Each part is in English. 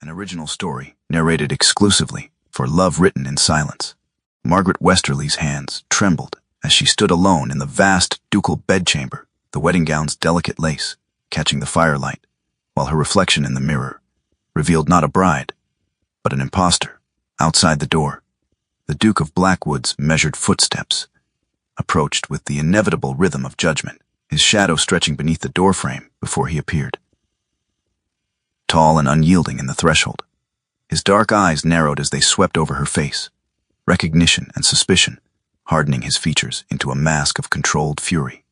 an original story narrated exclusively for Love Written in Silence. Margaret Westerly's hands trembled as she stood alone in the vast ducal bedchamber, the wedding gown's delicate lace catching the firelight, while her reflection in the mirror revealed not a bride, but an impostor. Outside the door, the Duke of Blackwood's measured footsteps approached with the inevitable rhythm of judgment, his shadow stretching beneath the doorframe before he appeared. Tall and unyielding in the threshold, his dark eyes narrowed as they swept over her face, recognition and suspicion hardening his features into a mask of controlled fury.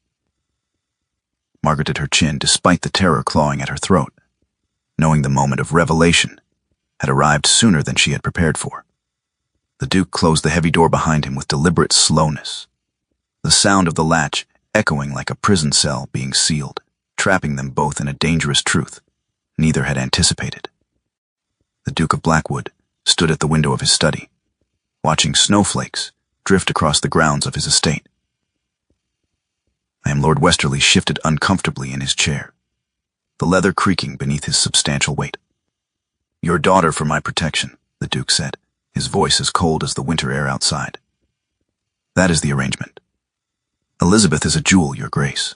Margaret hid her chin despite the terror clawing at her throat, knowing the moment of revelation had arrived sooner than she had prepared for. The Duke closed the heavy door behind him with deliberate slowness, the sound of the latch echoing like a prison cell being sealed, trapping them both in a dangerous truth neither had anticipated. The Duke of Blackwood stood at the window of his study, watching snowflakes drift across the grounds of his estate. Lord Westerly shifted uncomfortably in his chair, the leather creaking beneath his substantial weight. "Your daughter for my protection," the Duke said, his voice as cold as the winter air outside. "That is the arrangement." "Elizabeth is a jewel, Your Grace,"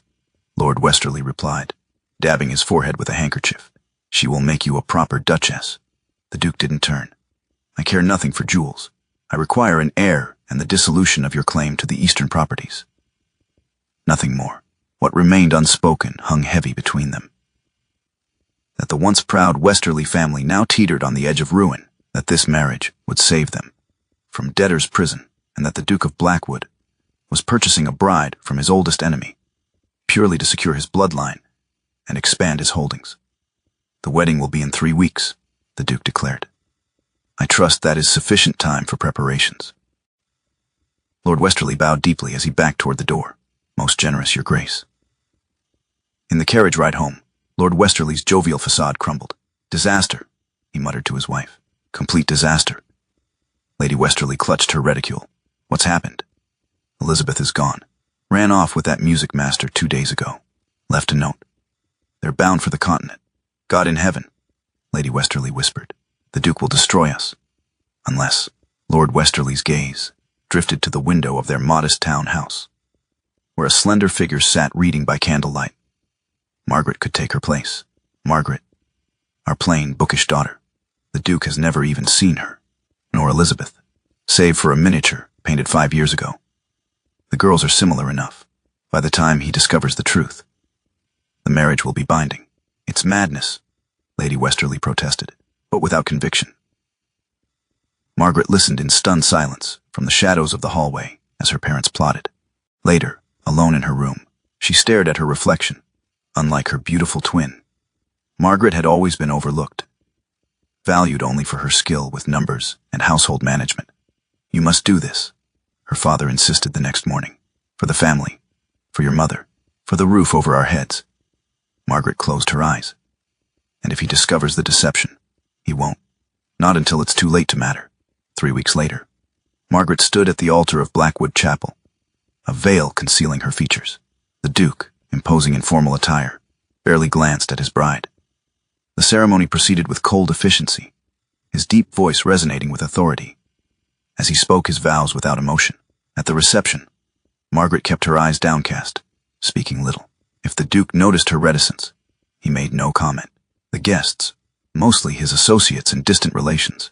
Lord Westerly replied, dabbing his forehead with a handkerchief. "She will make you a proper duchess." The Duke didn't turn. "I care nothing for jewels. I require an heir and the dissolution of your claim to the Eastern properties." Nothing more. What remained unspoken hung heavy between them. That the once proud Westerly family now teetered on the edge of ruin, that this marriage would save them from debtor's prison, and that the Duke of Blackwood was purchasing a bride from his oldest enemy, purely to secure his bloodline and expand his holdings. "The wedding will be in 3 weeks," the Duke declared. "I trust that is sufficient time for preparations." Lord Westerly bowed deeply as he backed toward the door. "Most generous, Your Grace." In the carriage ride home, Lord Westerly's jovial facade crumbled. "Disaster," he muttered to his wife. "Complete disaster." Lady Westerly clutched her reticule. "What's happened?" "Elizabeth is gone. Ran off with that music master 2 days ago. Left a note. They're bound for the continent. God in heaven," Lady Westerly whispered. "The Duke will destroy us. Unless—" Lord Westerly's gaze drifted to the window of their modest town house, where a slender figure sat reading by candlelight. Margaret could take her place. Margaret, our plain, bookish daughter. The Duke has never even seen her, nor Elizabeth, save for a miniature painted 5 years ago. The girls are similar enough. By the time he discovers the truth, the marriage will be binding. "It's madness," Lady Westerly protested, but without conviction. Margaret listened in stunned silence from the shadows of the hallway as her parents plotted. Later, alone in her room, she stared at her reflection. Unlike her beautiful twin, Margaret had always been overlooked, valued only for her skill with numbers and household management. "You must do this," her father insisted the next morning. "For the family, for your mother, for the roof over our heads." Margaret closed her eyes. "And if he discovers the deception, he won't. Not until it's too late to matter." 3 weeks later, Margaret stood at the altar of Blackwood Chapel, a veil concealing her features. The Duke, imposing in formal attire, barely glanced at his bride. The ceremony proceeded with cold efficiency, his deep voice resonating with authority, as he spoke his vows without emotion. At the reception, Margaret kept her eyes downcast, speaking little. If the Duke noticed her reticence, he made no comment. The guests, mostly his associates and distant relations,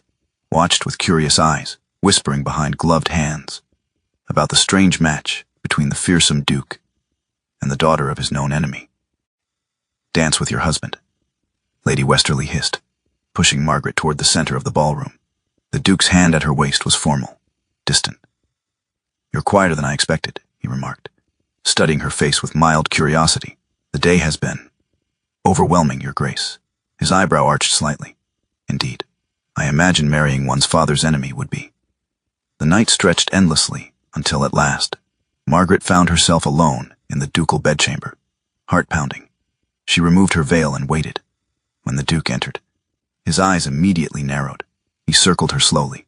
watched with curious eyes, whispering behind gloved hands about the strange match between the fearsome Duke and the daughter of his known enemy. "Dance with your husband," Lady Westerly hissed, pushing Margaret toward the center of the ballroom. The Duke's hand at her waist was formal, distant. "You're quieter than I expected," he remarked, studying her face with mild curiosity. "The day has been overwhelming, Your Grace." His eyebrow arched slightly. "Indeed. I imagine marrying one's father's enemy would be." The night stretched endlessly until at last, Margaret found herself alone in the ducal bedchamber, heart pounding. She removed her veil and waited. When the Duke entered, his eyes immediately narrowed. He circled her slowly,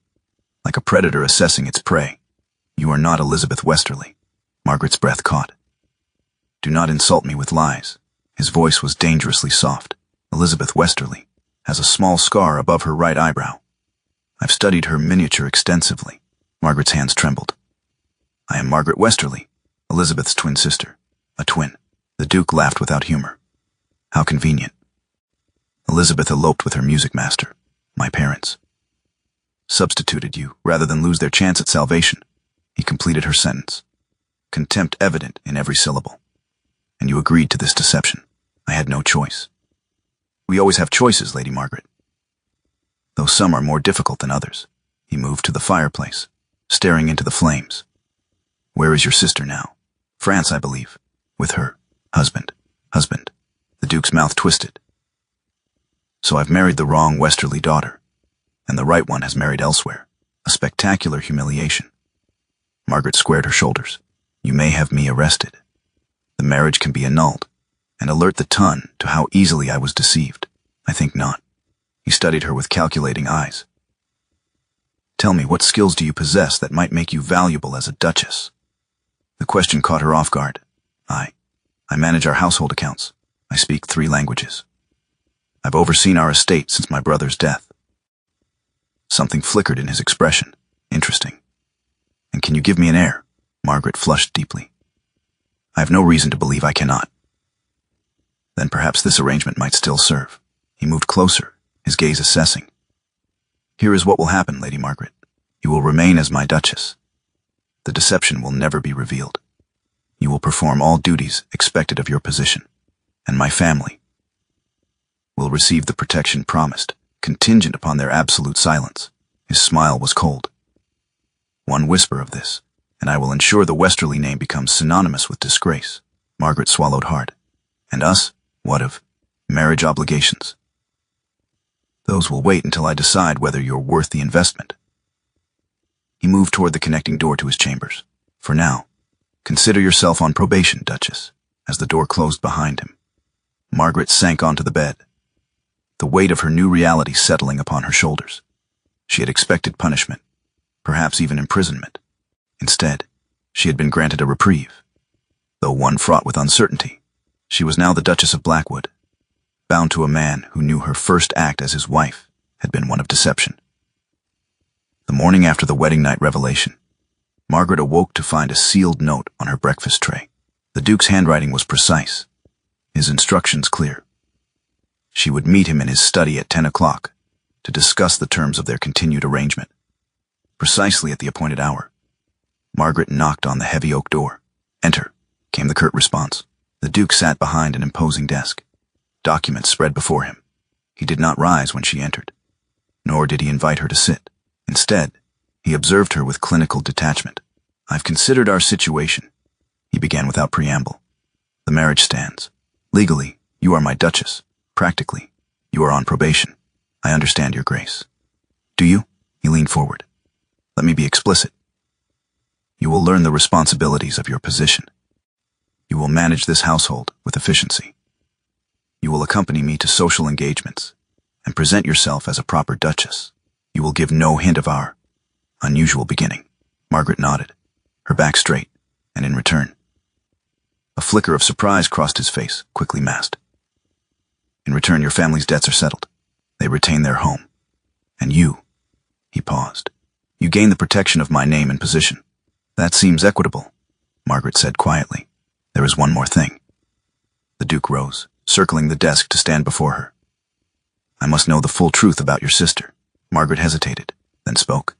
like a predator assessing its prey. "You are not Elizabeth Westerly." Margaret's breath caught. "Do not insult me with lies." His voice was dangerously soft. "Elizabeth Westerly, has a small scar above her right eyebrow. I've studied her miniature extensively. Margaret's hands trembled. I am Margaret Westerly, Elizabeth's twin sister. A twin. The Duke laughed without humor. How convenient. Elizabeth eloped with her music master, my parents. Substituted you, rather than lose their chance at salvation. He completed her sentence. Contempt evident in every syllable. And you agreed to this deception. I had no choice. We always have choices, Lady Margaret. Though some are more difficult than others. He moved to the fireplace, staring into the flames. Where is your sister now? France, I believe. With her husband. The Duke's mouth twisted. So I've married the wrong Westerly daughter, and the right one has married elsewhere. A spectacular humiliation. Margaret squared her shoulders. You may have me arrested. The marriage can be annulled, and alert the Ton to how easily I was deceived. I think not. He studied her with calculating eyes. Tell me, what skills do you possess that might make you valuable as a duchess? The question caught her off guard. I manage our household accounts. I speak 3 languages. I've overseen our estate since my brother's death. Something flickered in his expression. Interesting. And can you give me an heir? Margaret flushed deeply. I have no reason to believe I cannot. Then perhaps this arrangement might still serve. He moved closer, his gaze assessing. Here is what will happen, Lady Margaret. You will remain as my duchess. The deception will never be revealed. You will perform all duties expected of your position, and my family will receive the protection promised, contingent upon their absolute silence. His smile was cold. One whisper of this, and I will ensure the Westerly name becomes synonymous with disgrace. Margaret swallowed hard. And us? What of marriage obligations? Those will wait until I decide whether you're worth the investment. He moved toward the connecting door to his chambers. For now, consider yourself on probation, Duchess. As the door closed behind him, Margaret sank onto the bed, the weight of her new reality settling upon her shoulders. She had expected punishment, perhaps even imprisonment. Instead, she had been granted a reprieve. Though one fraught with uncertainty, she was now the Duchess of Blackwood, bound to a man who knew her first act as his wife had been one of deception. The morning after the wedding night revelation, Margaret awoke to find a sealed note on her breakfast tray. The Duke's handwriting was precise, his instructions clear. She would meet him in his study at 10 o'clock to discuss the terms of their continued arrangement. Precisely at the appointed hour, Margaret knocked on the heavy oak door. Enter, came the curt response. The Duke sat behind an imposing desk, documents spread before him. He did not rise when she entered, nor did he invite her to sit. Instead, he observed her with clinical detachment. I've considered our situation, he began without preamble. The marriage stands. Legally, you are my duchess. Practically, you are on probation. I understand, Your Grace. Do you? He leaned forward. Let me be explicit. You will learn the responsibilities of your position. You will manage this household with efficiency. You will accompany me to social engagements and present yourself as a proper duchess. You will give no hint of our unusual beginning. Margaret nodded, her back straight, and in return, a flicker of surprise crossed his face, quickly masked. In return, your family's debts are settled. They retain their home. And you, he paused, you gain the protection of my name and position. That seems equitable, Margaret said quietly. There is one more thing. The Duke rose, circling the desk to stand before her. I must know the full truth about your sister. Margaret hesitated, then spoke.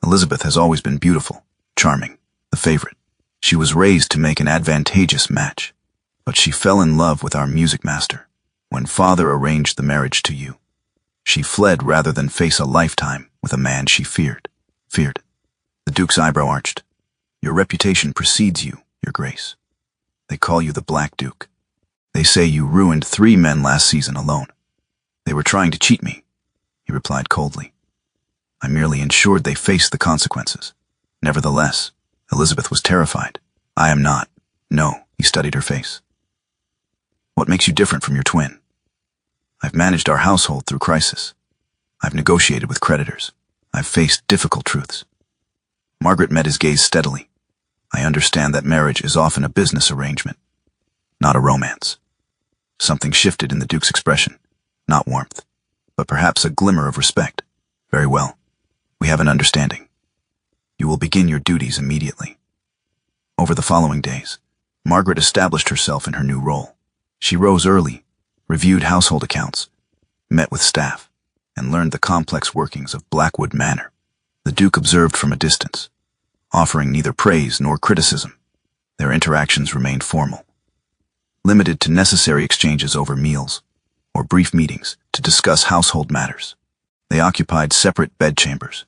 Elizabeth has always been beautiful, charming, the favorite. She was raised to make an advantageous match, but she fell in love with our music master when father arranged the marriage to you. She fled rather than face a lifetime with a man she feared. The Duke's eyebrow arched. Your reputation precedes you, Your Grace. They call you the Black Duke. They say you ruined 3 men last season alone. They were trying to cheat me, he replied coldly. I merely ensured they faced the consequences. Nevertheless, Elizabeth was terrified. I am not. No, he studied her face. What makes you different from your twin? I've managed our household through crisis. I've negotiated with creditors. I've faced difficult truths. Margaret met his gaze steadily. I understand that marriage is often a business arrangement, not a romance. Something shifted in the Duke's expression, not warmth, but perhaps a glimmer of respect. Very well. We have an understanding. You will begin your duties immediately. Over the following days, Margaret established herself in her new role. She rose early, reviewed household accounts, met with staff, and learned the complex workings of Blackwood Manor. The Duke observed from a distance, offering neither praise nor criticism. Their interactions remained formal, limited to necessary exchanges over meals or brief meetings to discuss household matters. They occupied separate bedchambers,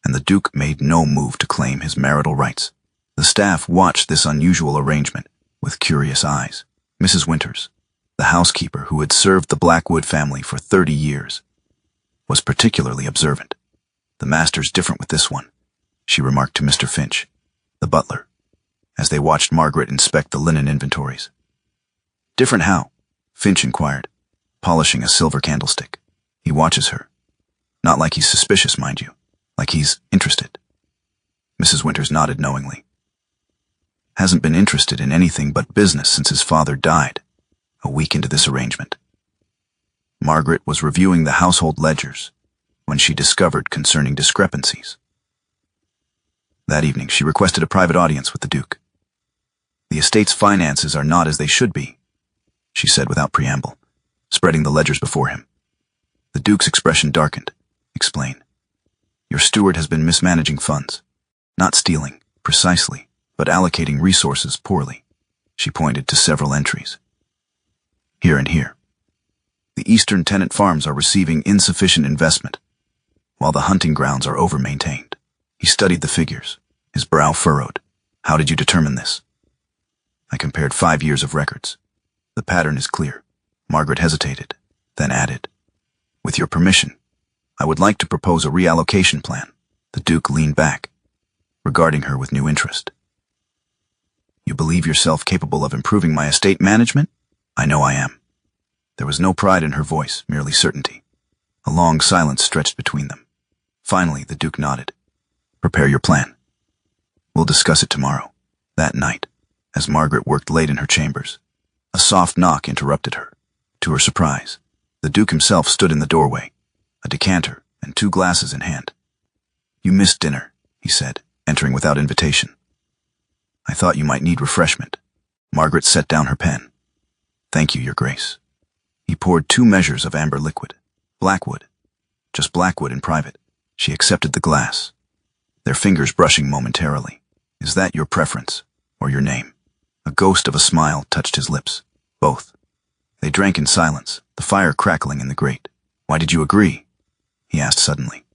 and the Duke made no move to claim his marital rights. The staff watched this unusual arrangement with curious eyes. Mrs. Winters, the housekeeper who had served the Blackwood family for 30 years, was particularly observant. "The master's different with this one," she remarked to Mr. Finch, the butler, as they watched Margaret inspect the linen inventories. "Different how?" Finch inquired, polishing a silver candlestick. "He watches her. Not like he's suspicious, mind you. Like he's interested." Mrs. Winters nodded knowingly. "Hasn't been interested in anything but business since his father died, a week into this arrangement." Margaret was reviewing the household ledgers when she discovered concerning discrepancies. That evening, she requested a private audience with the Duke. "The estate's finances are not as they should be," she said without preamble, spreading the ledgers before him. The Duke's expression darkened. "Explain." "Your steward has been mismanaging funds. Not stealing, precisely, but allocating resources poorly." She pointed to several entries. "Here and here. The eastern tenant farms are receiving insufficient investment, while the hunting grounds are over-maintained." He studied the figures, his brow furrowed. "How did you determine this?" "I compared 5 years of records. The pattern is clear." Margaret hesitated, then added, "With your permission, I would like to propose a reallocation plan." The Duke leaned back, regarding her with new interest. "You believe yourself capable of improving my estate management?" "I know I am." There was no pride in her voice, merely certainty. A long silence stretched between them. Finally, the Duke nodded. "Prepare your plan. We'll discuss it tomorrow." That night, as Margaret worked late in her chambers, a soft knock interrupted her. To her surprise, the Duke himself stood in the doorway, a decanter and 2 glasses in hand. "You missed dinner," he said, entering without invitation. "I thought you might need refreshment." Margaret set down her pen. "Thank you, Your Grace." He poured 2 measures of amber liquid. "Blackwood. Just Blackwood in private." She accepted the glass, their fingers brushing momentarily. "Is that your preference, or your name?" A ghost of a smile touched his lips. "Both." They drank in silence, the fire crackling in the grate. "Why did you agree?" he asked suddenly.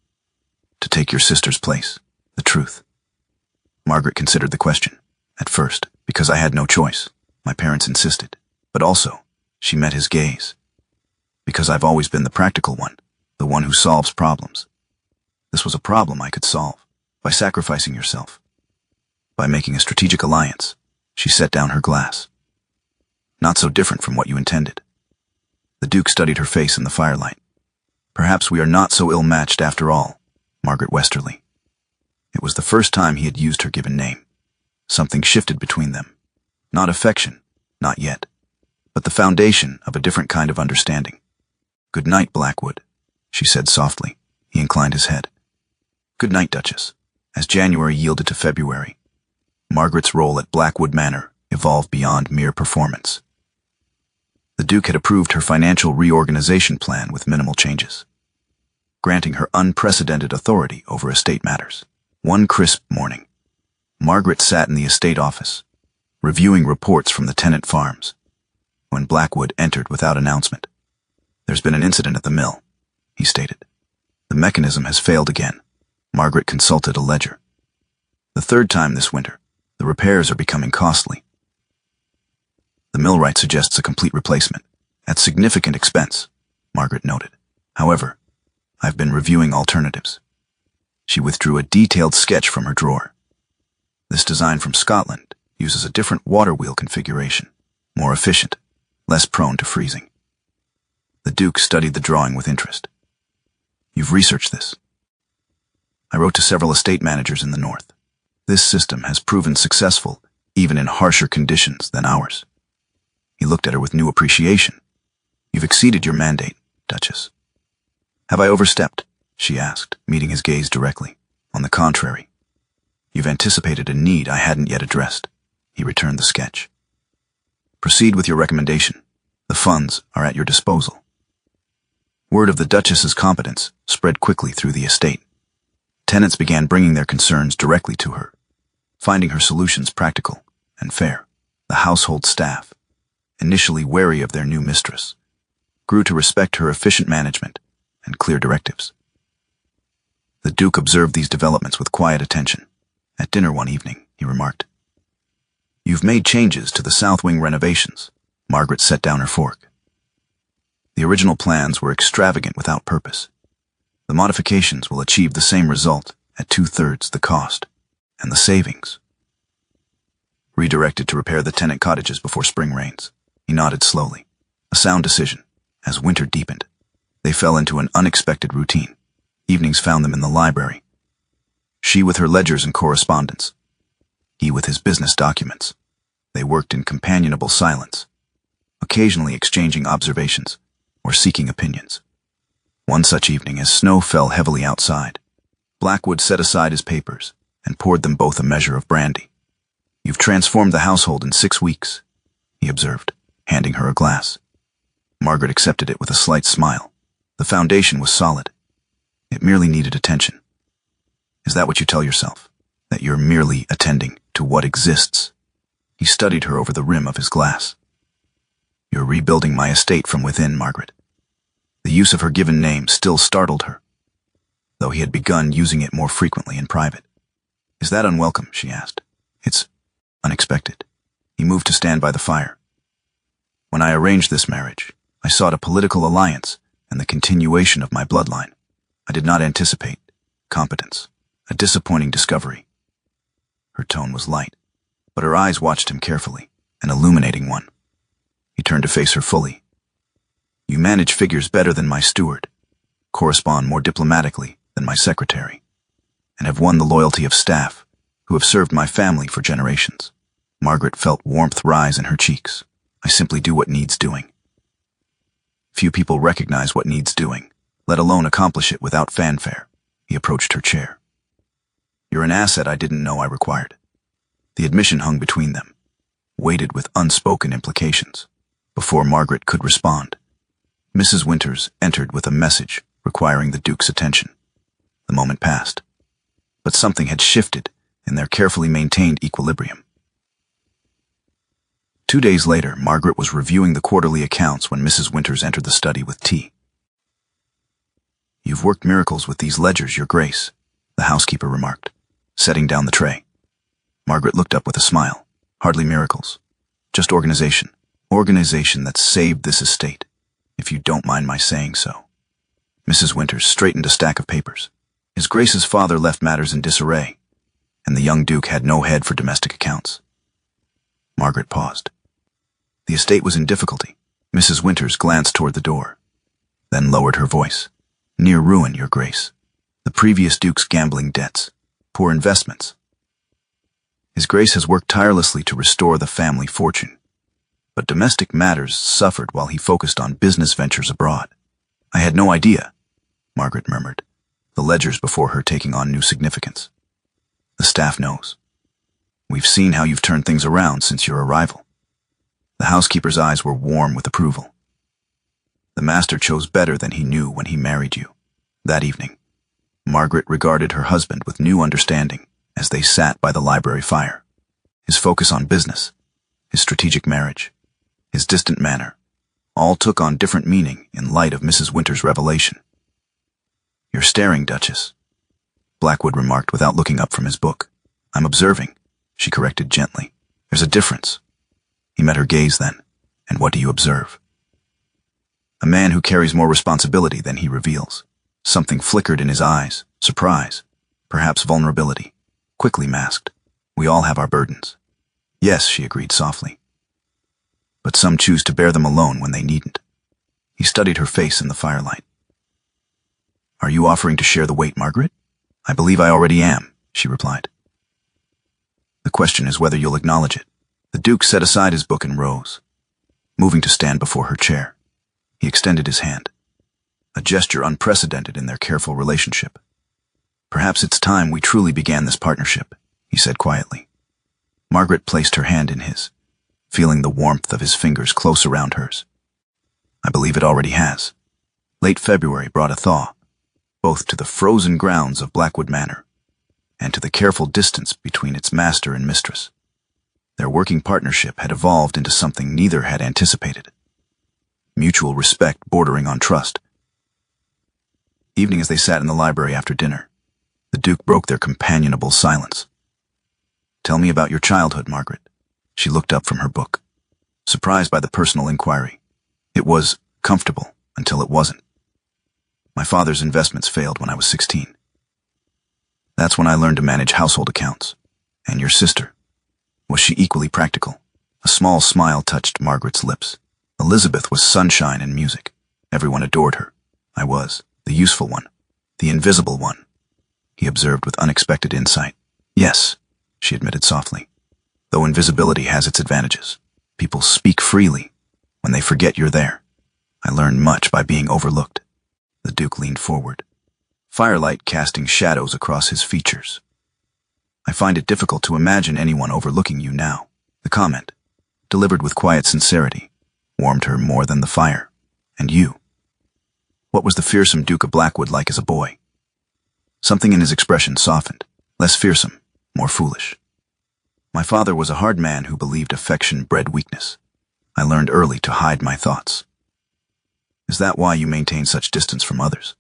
"To take your sister's place. The truth." Margaret considered the question. "At first, because I had no choice. My parents insisted. But also," she met his gaze, "because I've always been the practical one, the one who solves problems. This was a problem I could solve, by sacrificing yourself, by making a strategic alliance." She set down her glass. "Not so different from what you intended." The Duke studied her face in the firelight. "Perhaps we are not so ill-matched after all, Margaret Westerly." It was the first time he had used her given name. Something shifted between them. Not affection, not yet, but the foundation of a different kind of understanding. "Good night, Blackwood," she said softly. He inclined his head. "Good night, Duchess." As January yielded to February, Margaret's role at Blackwood Manor evolved beyond mere performance. The Duke had approved her financial reorganization plan with minimal changes, granting her unprecedented authority over estate matters. One crisp morning, Margaret sat in the estate office, reviewing reports from the tenant farms, when Blackwood entered without announcement. "There's been an incident at the mill," he stated. "The mechanism has failed again." Margaret consulted a ledger. "The 3rd time this winter. The repairs are becoming costly." "The millwright suggests a complete replacement, at significant expense," Margaret noted. "However, I've been reviewing alternatives." She withdrew a detailed sketch from her drawer. "This design from Scotland uses a different water wheel configuration, more efficient, less prone to freezing." The Duke studied the drawing with interest. "You've researched this?" "I wrote to several estate managers in the north. This system has proven successful even in harsher conditions than ours." He looked at her with new appreciation. "You've exceeded your mandate, Duchess." Have I overstepped? She asked, meeting his gaze directly. On the contrary. You've anticipated a need I hadn't yet addressed. He returned the sketch. Proceed with your recommendation. The funds are at your disposal. Word of the Duchess's competence spread quickly through the estate. Tenants began bringing their concerns directly to her, finding her solutions practical and fair. The household staff, initially wary of their new mistress, grew to respect her efficient management and clear directives. The Duke observed these developments with quiet attention. At dinner one evening, he remarked, "You've made changes to the South Wing renovations." Margaret set down her fork. The original plans were extravagant without purpose. The modifications will achieve the same result at 2/3 the cost, and the savings. Redirected to repair the tenant cottages before spring rains. He nodded slowly. A sound decision. As winter deepened, they fell into an unexpected routine. Evenings found them in the library. She with her ledgers and correspondence. He with his business documents. They worked in companionable silence, occasionally exchanging observations or seeking opinions. One such evening, as snow fell heavily outside, Blackwood set aside his papers and poured them both a measure of brandy. "You've transformed the household in 6 weeks," he observed, handing her a glass. Margaret accepted it with a slight smile. The foundation was solid. It merely needed attention. "Is that what you tell yourself? That you're merely attending to what exists?" He studied her over the rim of his glass. "You're rebuilding my estate from within, Margaret." The use of her given name still startled her, though he had begun using it more frequently in private. "Is that unwelcome?" she asked. "It's unexpected." He moved to stand by the fire. "When I arranged this marriage, I sought a political alliance and the continuation of my bloodline. I did not anticipate competence, a disappointing discovery." Her tone was light, but her eyes watched him carefully, an illuminating one. He turned to face her fully. "You manage figures better than my steward, correspond more diplomatically than my secretary, and have won the loyalty of staff who have served my family for generations." Margaret felt warmth rise in her cheeks. "I simply do what needs doing." Few people recognize what needs doing, let alone accomplish it without fanfare. He approached her chair. "You're an asset I didn't know I required." The admission hung between them, weighted with unspoken implications. Before Margaret could respond, Mrs. Winters entered with a message requiring the Duke's attention. The moment passed, but something had shifted in their carefully maintained equilibrium. 2 days later, Margaret was reviewing the quarterly accounts when Mrs. Winters entered the study with tea. "You've worked miracles with these ledgers, Your Grace," the housekeeper remarked, setting down the tray. Margaret looked up with a smile. "Hardly miracles. Just organization. Organization that saved this estate, if you don't mind my saying so." Mrs. Winters straightened a stack of papers. His Grace's father left matters in disarray, and the young Duke had no head for domestic accounts. Margaret paused. The estate was in difficulty. Mrs. Winters glanced toward the door, then lowered her voice. "Near ruin, Your Grace. The previous Duke's gambling debts, poor investments. His Grace has worked tirelessly to restore the family fortune, but domestic matters suffered while he focused on business ventures abroad." "I had no idea," Margaret murmured, the ledgers before her taking on new significance. "The staff knows. We've seen how you've turned things around since your arrival." The housekeeper's eyes were warm with approval. "The master chose better than he knew when he married you." That evening, Margaret regarded her husband with new understanding as they sat by the library fire. His focus on business, his strategic marriage, his distant manner, all took on different meaning in light of Mrs. Winters' revelation. "You're staring, Duchess," Blackwood remarked without looking up from his book. "I'm observing," she corrected gently. "There's a difference." He met her gaze then. "And what do you observe?" "A man who carries more responsibility than he reveals." Something flickered in his eyes, surprise, perhaps vulnerability, quickly masked. "We all have our burdens." "Yes," she agreed softly. "But some choose to bear them alone when they needn't." He studied her face in the firelight. "Are you offering to share the weight, Margaret?" "I believe I already am," she replied. "The question is whether you'll acknowledge it." The Duke set aside his book and rose, moving to stand before her chair. He extended his hand. a gesture unprecedented in their careful relationship. "Perhaps it's time we truly began this partnership," he said quietly. Margaret placed her hand in his, feeling the warmth of his fingers close around hers. "I believe it already has." Late February brought a thaw, both to the frozen grounds of Blackwood Manor and to the careful distance between its master and mistress. Their working partnership had evolved into something neither had anticipated. Mutual respect bordering on trust. Evening as they sat in the library after dinner, the Duke broke their companionable silence. "Tell me about your childhood, Margaret." She looked up from her book, surprised by the personal inquiry. It was comfortable until it wasn't. "My father's investments failed when I was 16. That's when I learned to manage household accounts. And your sister, was she equally practical?" A small smile touched Margaret's lips. "Elizabeth was sunshine and music. Everyone adored her. I was the useful one, the invisible one," he observed with unexpected insight. "Yes," she admitted softly, "though invisibility has its advantages. People speak freely when they forget you're there. I learned much by being overlooked." The Duke leaned forward, firelight casting shadows across his features. "I find it difficult to imagine anyone overlooking you now." The comment, delivered with quiet sincerity, warmed her more than the fire. "And you? What was the fearsome Duke of Blackwood like as a boy?" Something in his expression softened, less fearsome, more foolish. "My father was a hard man who believed affection bred weakness. I learned early to hide my thoughts." "Is that why you maintain such distance from others?"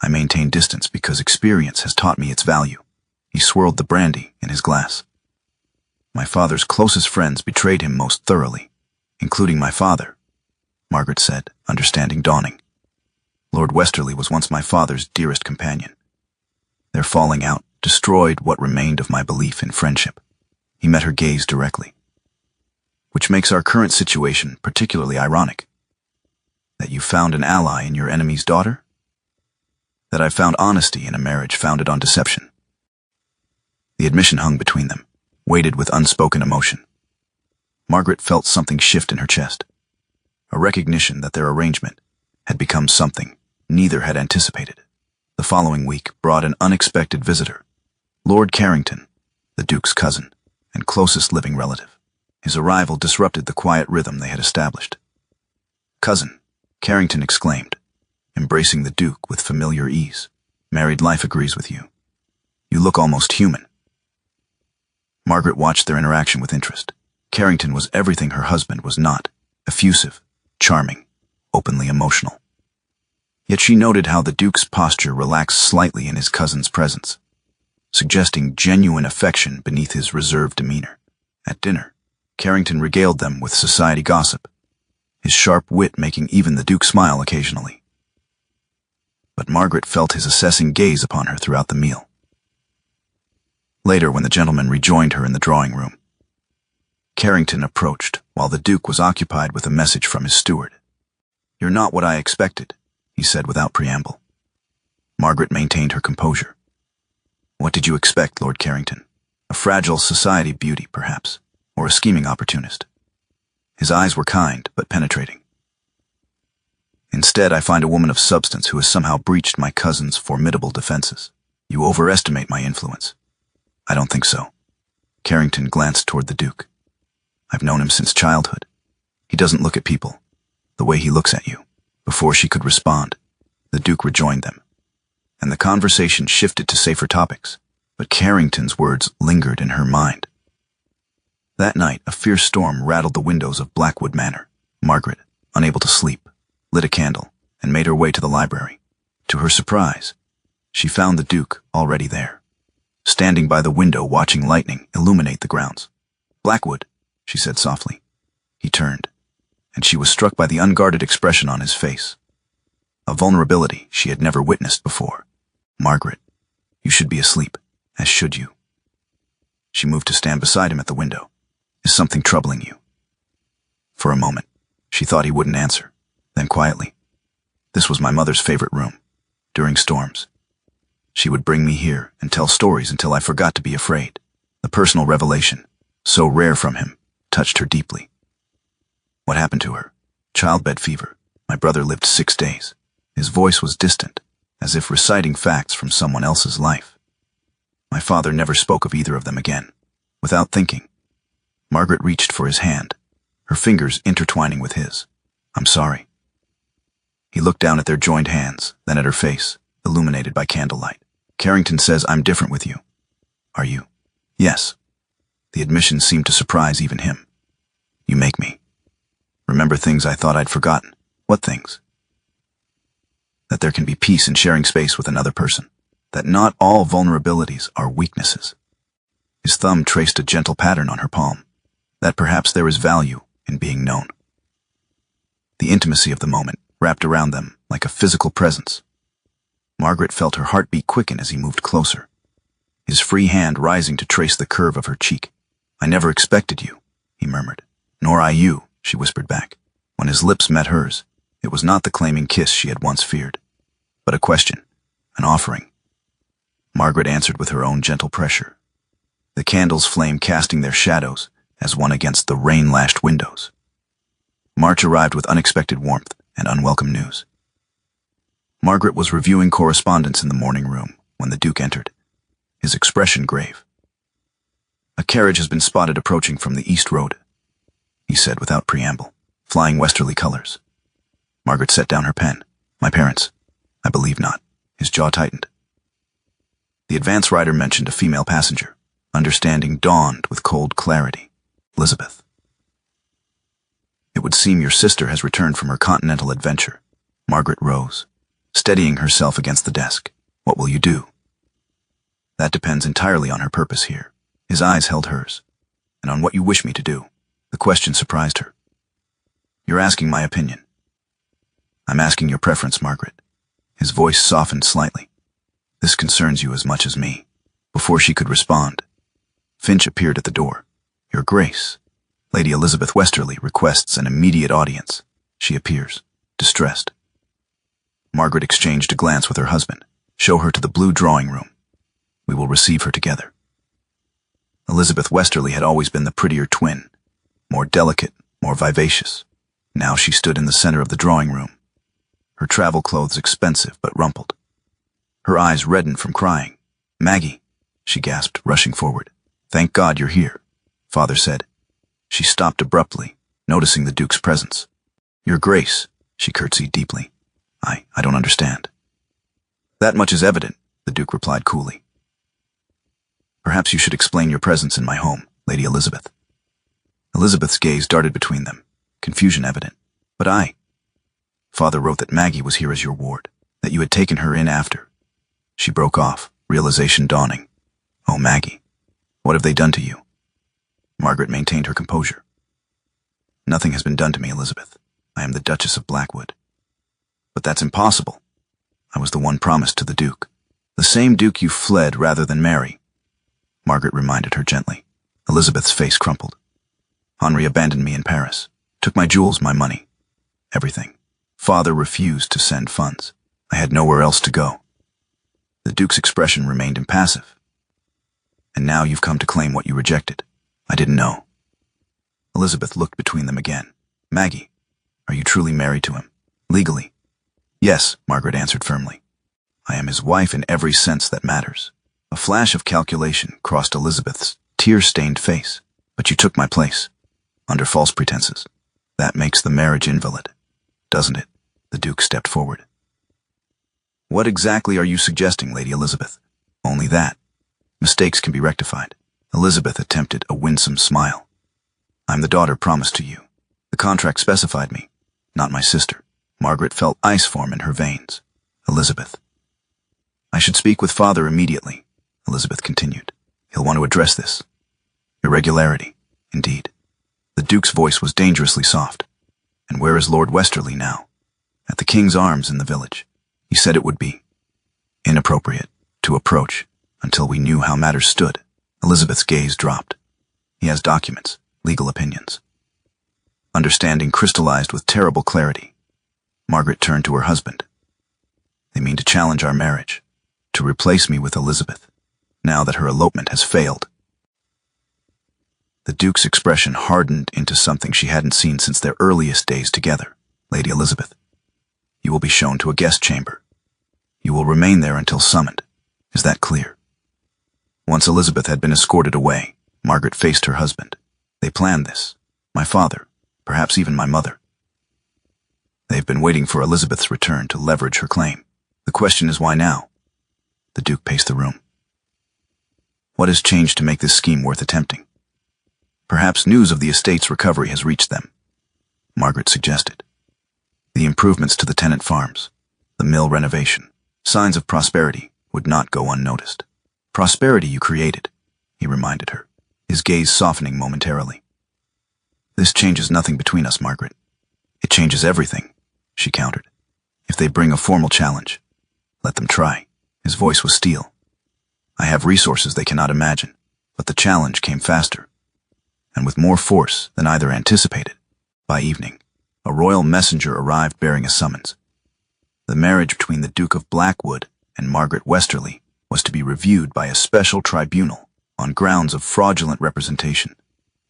"I maintain distance because experience has taught me its value." He swirled the brandy in his glass. "My father's closest friends betrayed him most thoroughly, including my father," Margaret said, understanding dawning. "Lord Westerly was once my father's dearest companion. Their falling out destroyed what remained of my belief in friendship." He met her gaze directly. "Which makes our current situation particularly ironic. That you found an ally in your enemy's daughter? That I found honesty in a marriage founded on deception." The admission hung between them, weighted with unspoken emotion. Margaret felt something shift in her chest, a recognition that their arrangement had become something neither had anticipated. The following week brought an unexpected visitor, Lord Carrington, the Duke's cousin and closest living relative. His arrival disrupted the quiet rhythm they had established. "Cousin," Carrington exclaimed, embracing the Duke with familiar ease. "Married life agrees with you. You look almost human." Margaret watched their interaction with interest. Carrington was everything her husband was not: effusive, charming, openly emotional. Yet she noted how the Duke's posture relaxed slightly in his cousin's presence, suggesting genuine affection beneath his reserved demeanor. At dinner, Carrington regaled them with society gossip, his sharp wit making even the Duke smile occasionally. But Margaret felt his assessing gaze upon her throughout the meal. Later, when the gentleman rejoined her in the drawing room, Carrington approached while the Duke was occupied with a message from his steward. "You're not what I expected," he said without preamble. Margaret maintained her composure. "What did you expect, Lord Carrington? A fragile society beauty, perhaps, or a scheming opportunist?" His eyes were kind but penetrating. "Instead, I find a woman of substance who has somehow breached my cousin's formidable defenses. You overestimate my influence." "I don't think so." Carrington glanced toward the Duke. "I've known him since childhood. He doesn't look at people the way he looks at you." Before she could respond, the Duke rejoined them, and the conversation shifted to safer topics, but Carrington's words lingered in her mind. That night, a fierce storm rattled the windows of Blackwood Manor. Margaret, unable to sleep, lit a candle and made her way to the library. To her surprise, she found the Duke already there, standing by the window watching lightning illuminate the grounds. "Blackwood," she said softly. He turned, and she was struck by the unguarded expression on his face, a vulnerability she had never witnessed before. "Margaret, you should be asleep, as should you." She moved to stand beside him at the window. "Is something troubling you?" For a moment, she thought he wouldn't answer. Then quietly, "This was my mother's favorite room. During storms, she would bring me here and tell stories until I forgot to be afraid." The personal revelation, so rare from him, touched her deeply. "What happened to her?" "Childbed fever. My brother lived 6 days. His voice was distant, as if reciting facts from someone else's life. My father never spoke of either of them again. Without thinking, Margaret reached for his hand, her fingers intertwining with his. "I'm sorry." He looked down at their joined hands, then at her face, illuminated by candlelight. "Carrington says I'm different with you. Are you?" "Yes." The admission seemed to surprise even him. "You make me remember things I thought I'd forgotten." "What things?" "That there can be peace in sharing space with another person. That not all vulnerabilities are weaknesses." His thumb traced a gentle pattern on her palm. "That perhaps there is value in being known." The intimacy of the moment wrapped around them like a physical presence. Margaret felt her heartbeat quicken as he moved closer, his free hand rising to trace the curve of her cheek. "I never expected you," he murmured. "Nor I you," she whispered back. When his lips met hers, it was not the claiming kiss she had once feared, but a question, an offering. Margaret answered with her own gentle pressure, the candle's flame casting their shadows as one against the rain-lashed windows. March arrived with unexpected warmth and unwelcome news. Margaret was reviewing correspondence in the morning room when the Duke entered, his expression grave. "A carriage has been spotted approaching from the East Road," he said without preamble, flying westerly colors. Margaret set down her pen. "My parents?" "I believe not." His jaw tightened. The advance rider mentioned a female passenger. Understanding dawned with cold clarity. "Elizabeth." "It would seem your sister has returned from her continental adventure." Margaret rose, steadying herself against the desk. "What will you do?" "That depends entirely on her purpose here." His eyes held hers. "And on what you wish me to do." The question surprised her. "You're asking my opinion." "I'm asking your preference, Margaret." His voice softened slightly. "This concerns you as much as me." Before she could respond, Finch appeared at the door. "Your Grace, Lady Elizabeth Westerly requests an immediate audience. She appears distressed." Margaret exchanged a glance with her husband. "Show her to the blue drawing room. We will receive her together." Elizabeth Westerly had always been the prettier twin, more delicate, more vivacious. Now she stood in the center of the drawing room, her travel clothes expensive but rumpled. Her eyes reddened from crying. "Maggie," she gasped, rushing forward. "Thank God you're here," Father said. She stopped abruptly, noticing the Duke's presence. "Your Grace," she curtsied deeply. I don't understand." "That much is evident," the Duke replied coolly. "Perhaps you should explain your presence in my home, Lady Elizabeth." Elizabeth's gaze darted between them, confusion evident. "But Father wrote that Maggie was here as your ward, that you had taken her in after." She broke off, realization dawning. "Oh, Maggie, what have they done to you?" Margaret maintained her composure. "Nothing has been done to me, Elizabeth. I am the Duchess of Blackwood." "But that's impossible." "I was the one promised to the Duke." "The same Duke you fled rather than marry," Margaret reminded her gently. Elizabeth's face crumpled. "Henri abandoned me in Paris, took my jewels, my money, everything. Father refused to send funds. I had nowhere else to go." The Duke's expression remained impassive. "And now you've come to claim what you rejected. I didn't know." Elizabeth looked between them again. "Maggie, are you truly married to him? Legally?" "Yes," Margaret answered firmly. "I am his wife in every sense that matters." A flash of calculation crossed Elizabeth's tear-stained face. "But you took my place, under false pretenses. That makes the marriage invalid, doesn't it?" The Duke stepped forward. "What exactly are you suggesting, Lady Elizabeth?" "Only that. Mistakes can be rectified." Elizabeth attempted a winsome smile. "I'm the daughter promised to you. The contract specified me, not my sister." Margaret felt ice form in her veins. "Elizabeth." "I should speak with Father immediately," Elizabeth continued. "He'll want to address this irregularity, indeed." The Duke's voice was dangerously soft. "And where is Lord Westerly now?" "At the King's Arms in the village. He said it would be inappropriate to approach until we knew how matters stood." Elizabeth's gaze dropped. "He has documents, legal opinions." Understanding crystallized with terrible clarity. Margaret turned to her husband. "They mean to challenge our marriage, to replace me with Elizabeth, now that her elopement has failed." The Duke's expression hardened into something she hadn't seen since their earliest days together. "Lady Elizabeth, You will be shown to a guest chamber. You will remain there until summoned. Is that clear? Once Elizabeth had been escorted away, Margaret faced her husband. They planned this. My father, perhaps even my mother. They've been waiting for Elizabeth's return to leverage her claim. The question is why now? The Duke paced the room. What has changed to make this scheme worth attempting? Perhaps news of the estate's recovery has reached them, Margaret suggested. The improvements to the tenant farms, the mill renovation, signs of prosperity would not go unnoticed. Prosperity you created, he reminded her, his gaze softening momentarily. This changes nothing between us, Margaret. It changes everything, she countered. If they bring a formal challenge, let them try. His voice was steel. I have resources they cannot imagine, but the challenge came faster, and with more force than either anticipated. By evening, a royal messenger arrived bearing a summons. The marriage between the Duke of Blackwood and Margaret Westerly was to be reviewed by a special tribunal on grounds of fraudulent representation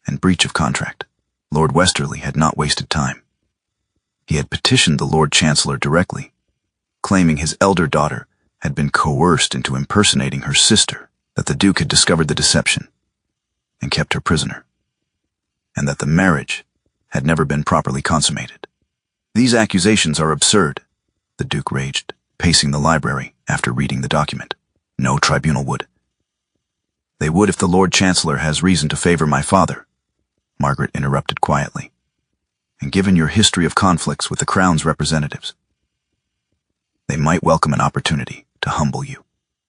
and breach of contract. Lord Westerly had not wasted time. He had petitioned the Lord Chancellor directly, claiming his elder daughter had been coerced into impersonating her sister, that the Duke had discovered the deception and kept her prisoner, and that the marriage had never been properly consummated. These accusations are absurd, the Duke raged, pacing the library after reading the document. No tribunal would. They would if the Lord Chancellor has reason to favor my father, Margaret interrupted quietly. And given your history of conflicts with the Crown's representatives, they might welcome an opportunity to humble you.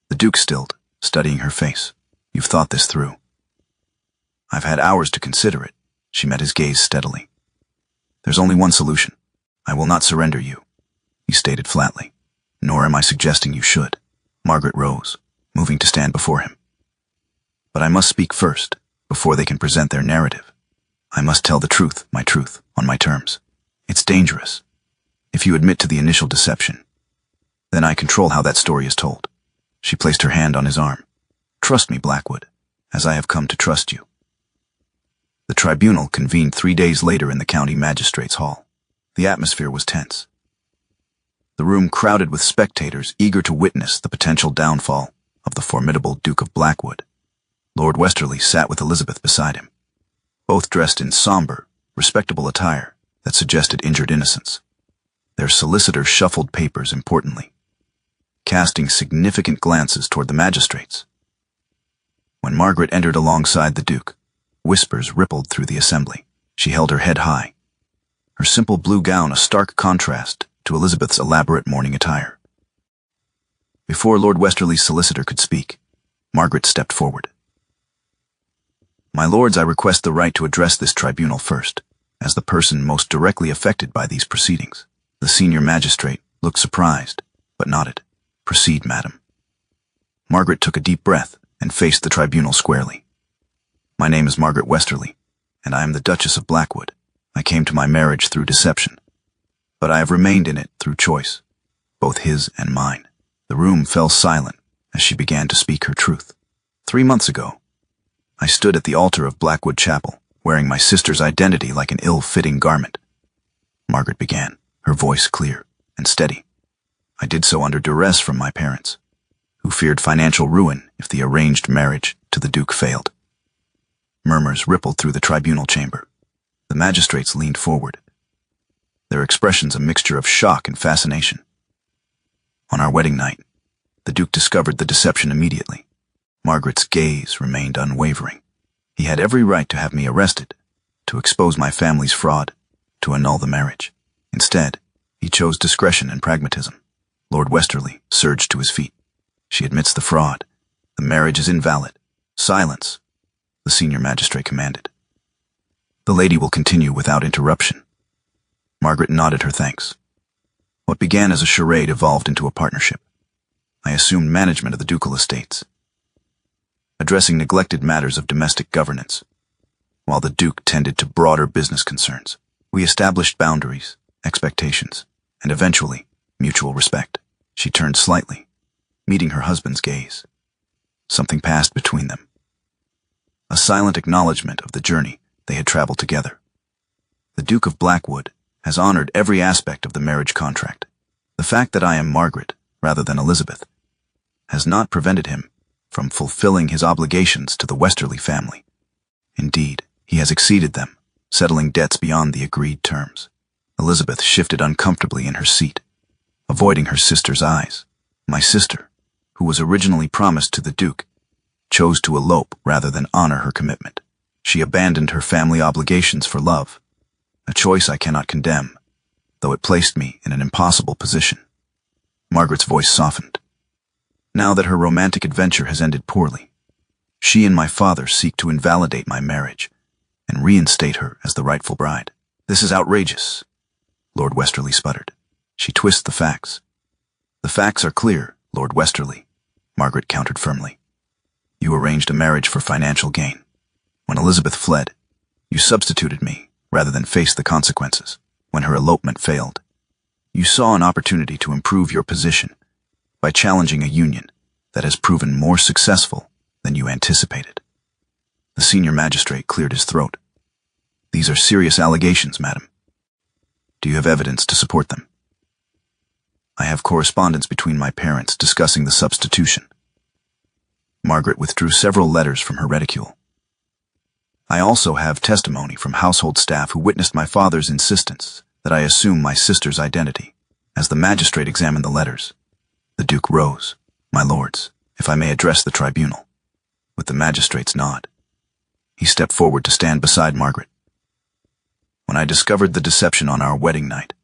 The Duke stilled, studying her face. You've thought this through. I've had hours to consider it. She met his gaze steadily. There's only one solution. I will not surrender you, he stated flatly. Nor am I suggesting you should. Margaret rose, moving to stand before him. But I must speak first, before they can present their narrative. I must tell the truth, on my terms. It's dangerous. If you admit to the initial deception, then I control how that story is told. She placed her hand on his arm. Trust me, Blackwood, as I have come to trust you. The tribunal convened 3 days later in the county magistrate's hall. The atmosphere was tense. The room crowded with spectators eager to witness the potential downfall of the formidable Duke of Blackwood. Lord Westerly sat with Elizabeth beside him, both dressed in somber, respectable attire that suggested injured innocence. Their solicitor shuffled papers importantly, casting significant glances toward the magistrates. When Margaret entered alongside the Duke, whispers rippled through the assembly. She held her head high, her simple blue gown a stark contrast to Elizabeth's elaborate morning attire. Before Lord Westerly's solicitor could speak, Margaret stepped forward. My lords, I request the right to address this tribunal first, as the person most directly affected by these proceedings. The senior magistrate looked surprised, but nodded. Proceed, madam. Margaret took a deep breath and faced the tribunal squarely. My name is Margaret Westerly, and I am the Duchess of Blackwood. I came to my marriage through deception, but I have remained in it through choice, both his and mine. The room fell silent as she began to speak her truth. 3 months ago, I stood at the altar of Blackwood Chapel, wearing my sister's identity like an ill-fitting garment. Margaret began, her voice clear and steady. I did so under duress from my parents, who feared financial ruin if the arranged marriage to the Duke failed. Murmurs rippled through the tribunal chamber. The magistrates leaned forward, their expressions a mixture of shock and fascination. On our wedding night, the Duke discovered the deception immediately. Margaret's gaze remained unwavering. He had every right to have me arrested, to expose my family's fraud, to annul the marriage. Instead, he chose discretion and pragmatism. Lord Westerly surged to his feet. She admits the fraud. The marriage is invalid. Silence, the senior magistrate commanded. The lady will continue without interruption. Margaret nodded her thanks. What began as a charade evolved into a partnership. I assumed management of the ducal estates, addressing neglected matters of domestic governance, while the Duke tended to broader business concerns. We established boundaries, expectations, and eventually, mutual respect. She turned slightly, meeting her husband's gaze. Something passed between them. A silent acknowledgement of the journey they had traveled together. The Duke of Blackwood has honored every aspect of the marriage contract, The fact that I am Margaret, rather than Elizabeth, has not prevented him from fulfilling his obligations to the Westerly family. Indeed, he has exceeded them, settling debts beyond the agreed terms. Elizabeth shifted uncomfortably in her seat, avoiding her sister's eyes. My sister, who was originally promised to the Duke, chose to elope rather than honor her commitment. She abandoned her family obligations for love, a choice I cannot condemn, though it placed me in an impossible position. Margaret's voice softened. Now that her romantic adventure has ended poorly, she and my father seek to invalidate my marriage and reinstate her as the rightful bride. This is outrageous, Lord Westerly sputtered. She twists the facts. The facts are clear, Lord Westerly, Margaret countered firmly. You arranged a marriage for financial gain. When Elizabeth fled, you substituted me rather than face the consequences. When her elopement failed, you saw an opportunity to improve your position by challenging a union that has proven more successful than you anticipated. The senior magistrate cleared his throat. These are serious allegations, madam. Do you have evidence to support them? I have correspondence between my parents discussing the substitution. Margaret withdrew several letters from her reticule. I also have testimony from household staff who witnessed my father's insistence that I assume my sister's identity. As the magistrate examined the letters, the Duke rose. My lords, if I may address the tribunal. With the magistrate's nod, he stepped forward to stand beside Margaret. When I discovered the deception on our wedding night,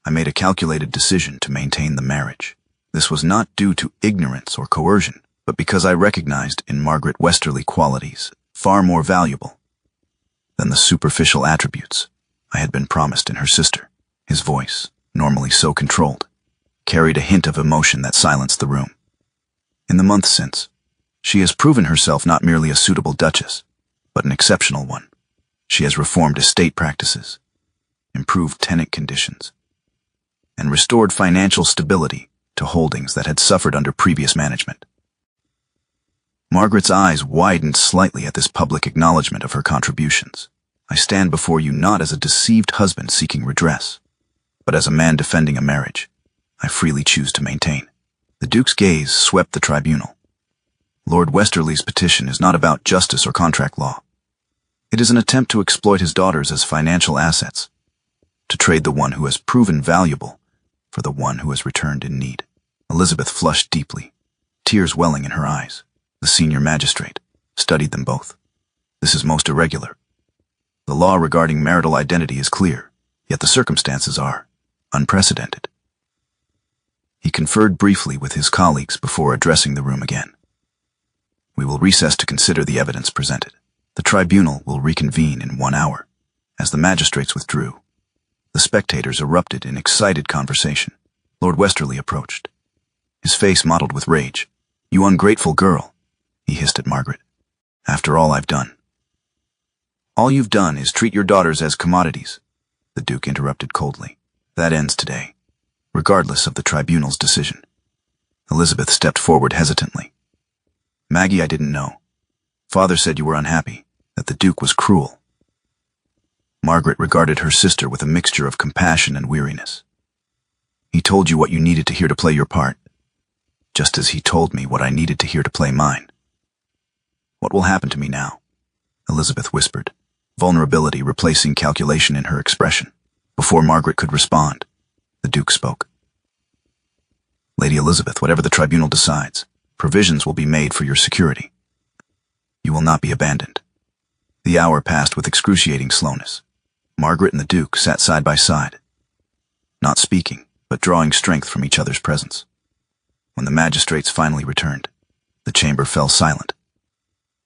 I made a calculated decision to maintain the marriage. This was not due to ignorance or coercion, but because I recognized in Margaret Westerly qualities far more valuable than the superficial attributes I had been promised in her sister. His voice, normally so controlled, carried a hint of emotion that silenced the room. In the months since, she has proven herself not merely a suitable duchess, but an exceptional one. She has reformed estate practices, improved tenant conditions, and restored financial stability to holdings that had suffered under previous management. Margaret's eyes widened slightly at this public acknowledgement of her contributions. I stand before you not as a deceived husband seeking redress, but as a man defending a marriage I freely choose to maintain. The Duke's gaze swept the tribunal. Lord Westerly's petition is not about justice or contract law. It is an attempt to exploit his daughters as financial assets, to trade the one who has proven valuable for the one who has returned in need. Elizabeth flushed deeply, tears welling in her eyes. The senior magistrate studied them both. This is most irregular. The law regarding marital identity is clear, yet the circumstances are unprecedented. He conferred briefly with his colleagues before addressing the room again. We will recess to consider the evidence presented. The tribunal will reconvene in 1 hour. As the magistrates withdrew, the spectators erupted in excited conversation. Lord Westerly approached, his face mottled with rage. You ungrateful girl, he hissed at Margaret. After all I've done. All you've done is treat your daughters as commodities, the Duke interrupted coldly. That ends today, regardless of the tribunal's decision. Elizabeth stepped forward hesitantly. Maggie, I didn't know. Father said you were unhappy, that the Duke was cruel. Margaret regarded her sister with a mixture of compassion and weariness. He told you what you needed to hear to play your part, just as he told me what I needed to hear to play mine. What will happen to me now? Elizabeth whispered, vulnerability replacing calculation in her expression. Before Margaret could respond, the Duke spoke. Lady Elizabeth, whatever the tribunal decides, provisions will be made for your security. You will not be abandoned. The hour passed with excruciating slowness. Margaret and the Duke sat side by side, not speaking, but drawing strength from each other's presence. When the magistrates finally returned, the chamber fell silent.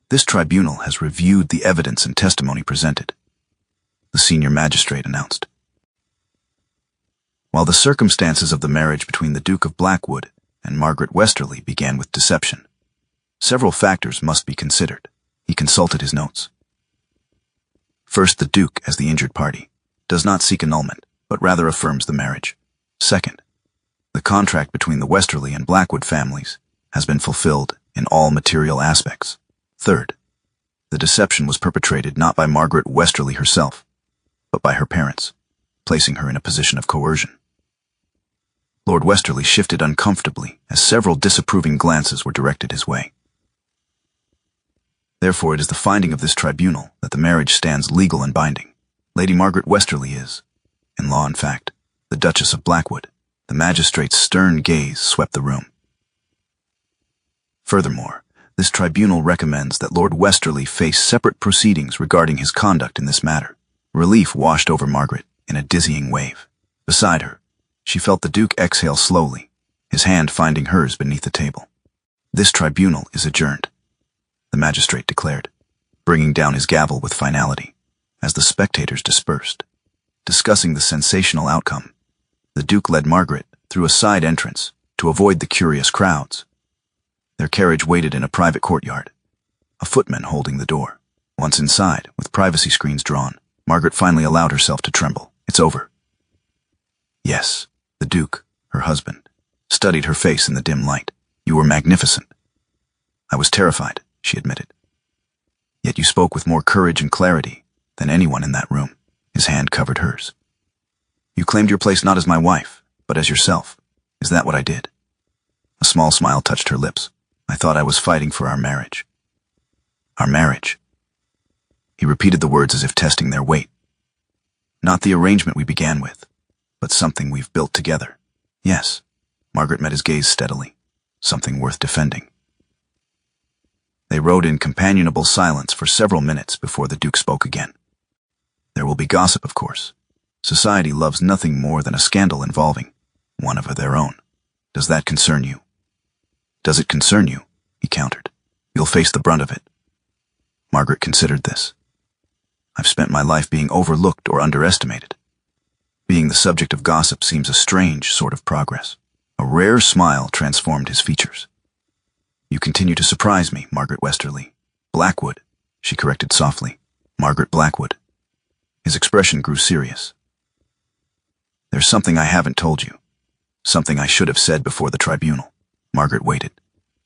This tribunal has reviewed the evidence and testimony presented, the senior magistrate announced. While the circumstances of the marriage between the Duke of Blackwood and Margaret Westerly began with deception, several factors must be considered. He consulted his notes. First, the Duke, as the injured party, does not seek annulment, but rather affirms the marriage. Second, the contract between the Westerly and Blackwood families has been fulfilled in all material aspects. Third, the deception was perpetrated not by Margaret Westerly herself, but by her parents, placing her in a position of coercion. Lord Westerly shifted uncomfortably as several disapproving glances were directed his way. Therefore, it is the finding of this tribunal that the marriage stands legal and binding. Lady Margaret Westerly is, in law and fact, the Duchess of Blackwood. The magistrate's stern gaze swept the room. Furthermore, this tribunal recommends that Lord Westerly face separate proceedings regarding his conduct in this matter. Relief washed over Margaret in a dizzying wave. Beside her, she felt the Duke exhale slowly, his hand finding hers beneath the table. This tribunal is adjourned, the magistrate declared, bringing down his gavel with finality. As the spectators dispersed, discussing the sensational outcome, the Duke led Margaret through a side entrance to avoid the curious crowds. Their carriage waited in a private courtyard, a footman holding the door. Once inside, with privacy screens drawn, Margaret finally allowed herself to tremble. It's over. Yes, the Duke, her husband, studied her face in the dim light. You were magnificent. I was terrified, she admitted. Yet you spoke with more courage and clarity than anyone in that room. His hand covered hers. You claimed your place not as my wife, but as yourself. Is that what I did? A small smile touched her lips. I thought I was fighting for our marriage. Our marriage. He repeated the words as if testing their weight. Not the arrangement we began with, but something we've built together. Yes. Margaret met his gaze steadily. Something worth defending. They rode in companionable silence for several minutes before the Duke spoke again. There will be gossip, of course. Society loves nothing more than a scandal involving one of their own. Does that concern you? Does it concern you? He countered. You'll face the brunt of it. Margaret considered this. I've spent my life being overlooked or underestimated. Being the subject of gossip seems a strange sort of progress. A rare smile transformed his features. You continue to surprise me, Margaret Westerly. Blackwood, she corrected softly. Margaret Blackwood. His expression grew serious. There's something I haven't told you. Something I should have said before the tribunal. Margaret waited,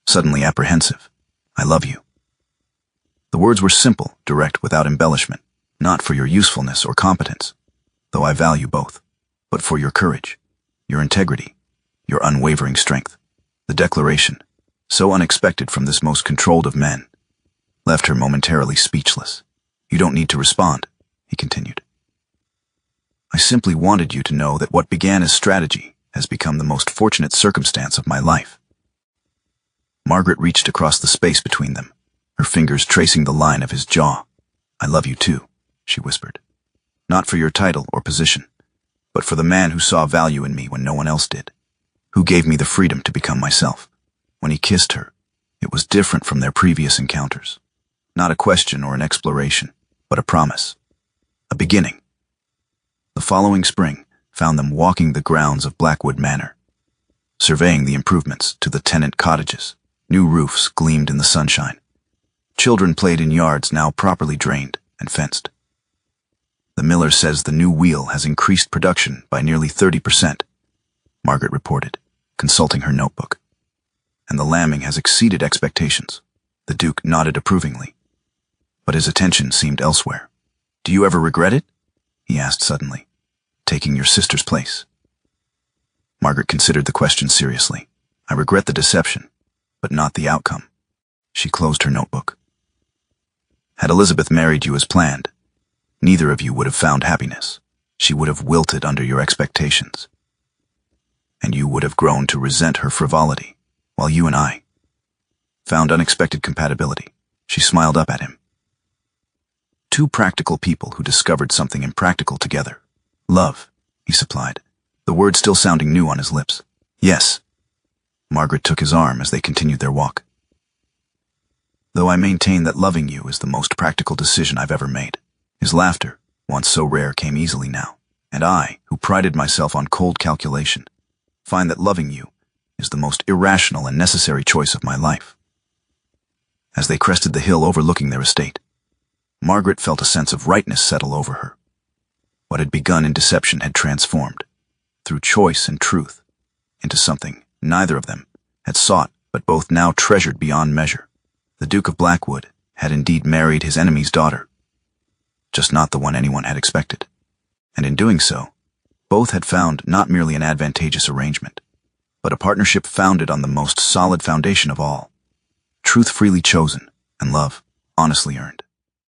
suddenly apprehensive. I love you. The words were simple, direct, without embellishment. Not for your usefulness or competence, though I value both, but for your courage, your integrity, your unwavering strength. The declaration, so unexpected from this most controlled of men, left her momentarily speechless. You don't need to respond, he continued. I simply wanted you to know that what began as strategy has become the most fortunate circumstance of my life. Margaret reached across the space between them, her fingers tracing the line of his jaw. I love you too, she whispered. Not for your title or position, but for the man who saw value in me when no one else did, who gave me the freedom to become myself. When he kissed her, it was different from their previous encounters. Not a question or an exploration, but a promise. A beginning. The following spring found them walking the grounds of Blackwood Manor, surveying the improvements to the tenant cottages. New roofs gleamed in the sunshine. Children played in yards now properly drained and fenced. The miller says the new wheel has increased production by nearly 30%, Margaret reported, consulting her notebook. And the lambing has exceeded expectations. The Duke nodded approvingly, but his attention seemed elsewhere. Do you ever regret it? He asked suddenly. Taking your sister's place. Margaret considered the question seriously. I regret the deception, but not the outcome. She closed her notebook. Had Elizabeth married you as planned, neither of you would have found happiness. She would have wilted under your expectations. And you would have grown to resent her frivolity, while you and I found unexpected compatibility. She smiled up at him. Two practical people who discovered something impractical together. Love, he supplied, the word still sounding new on his lips. Yes. Margaret took his arm as they continued their walk. Though I maintain that loving you is the most practical decision I've ever made. His laughter, once so rare, came easily now, and I, who prided myself on cold calculation, find that loving you is the most irrational and necessary choice of my life. As they crested the hill overlooking their estate, Margaret felt a sense of rightness settle over her. What had begun in deception had transformed, through choice and truth, into something neither of them had sought but both now treasured beyond measure. The Duke of Blackwood had indeed married his enemy's daughter, just not the one anyone had expected. And in doing so, both had found not merely an advantageous arrangement, but a partnership founded on the most solid foundation of all: truth freely chosen and love honestly earned.